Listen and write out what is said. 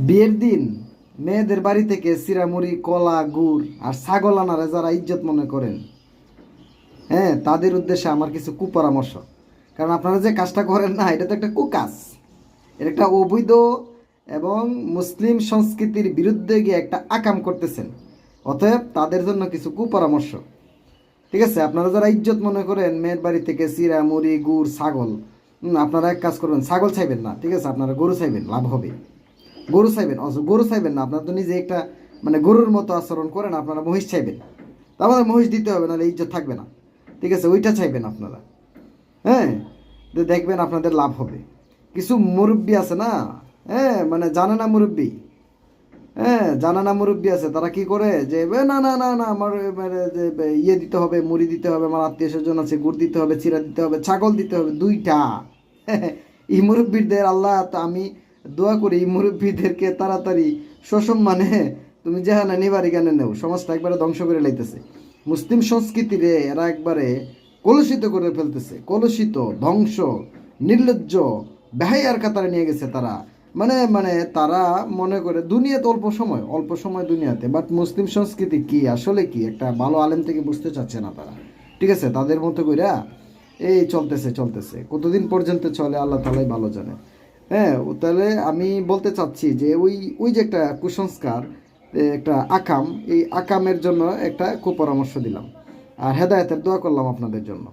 বিয়ের দিন মেয়েদের বাড়ি থেকে চিরামুড়ি, কলা, গুড় আর ছাগল আনারে যারা ইজ্জত মনে করেন, হ্যাঁ, তাদের উদ্দেশ্যে আমার কিছু কুপরামর্শ। কারণ আপনারা যে কাজটা করেন না, এটা তো একটা কুকাজ, এটা একটা অবৈধ এবং মুসলিম সংস্কৃতির বিরুদ্ধে গিয়ে একটা আকাম করতেছেন। অতএব তাদের জন্য কিছু কুপরামর্শ। ঠিক আছে, আপনারা যারা ইজ্জত মনে করেন মেয়ের বাড়ি থেকে চিরা, মুড়ি, গুড়, ছাগল, আপনারা এক কাজ করবেন, ছাগল চাইবেন না, ঠিক আছে, আপনারা গরু চাইবেন, লাভ হবে। গরু চাইবেন, গরু চাইবেন না, আপনারা তো নিজে একটা মানে গরুর মতো আচরণ করেন, আপনারা মহিষ চাইবেন। তা আমাদের মহিষ দিতে হবে, নাহলে ইজ্জত থাকবে না। ঠিক আছে, ওইটা চাইবেন আপনারা। হ্যাঁ, তো দেখবেন আপনাদের লাভ হবে। কিছু মুরব্বী আছে না, হ্যাঁ, মানে জানে না মুরব্বী, হ্যাঁ, জানা না মুরব্বী আছে, তারা কি করে যে না না না না আমার মানে যে ইয়ে দিতে হবে, মুড়ি দিতে হবে, আমার আত্মীয় স্বজন আছে, গুড় দিতে হবে, চিরা দিতে হবে, ছাগল দিতে হবে দুইটা। এই মুরব্বীদের আল্লাহ, তো আমি দোয়া করি এই মুরব্বীদেরকে তাড়াতাড়ি সসম্মানে তুমি যেখানে নিবারি জ্ঞানে নেও, সমাজটা একবারে ধ্বংস করে লাইতেছে। মুসলিম সংস্কৃতিরে এরা একবারে কলুষিত করে ফেলতেছে, কলুষিত, ধ্বংস, নির্লজ্জ, বেহাইয়ার কাতারে নিয়ে গেছে তারা। মানে মানে তারা মনে করে দুনিয়াতে অল্প সময়, অল্প সময় দুনিয়াতে, বাট মুসলিম সংস্কৃতি কি আসলে কি একটা ভালো আলেম থেকে বুঝতে চাচ্ছে না তারা। ঠিক আছে, তাদের মতো কইরা এই চলতেছে চলতেছে, কতদিন পর্যন্ত চলে আল্লাহ তাআলাই ভালো জানে। হ্যাঁ, তাহলে আমি বলতে চাচ্ছি যে ওই ওই যে একটা কুসংস্কার, একটা আকাম, এই আকামের জন্য একটা কুপরামর্শ দিলাম আর হেদায়েতের দোয়া করলাম আপনাদের জন্য।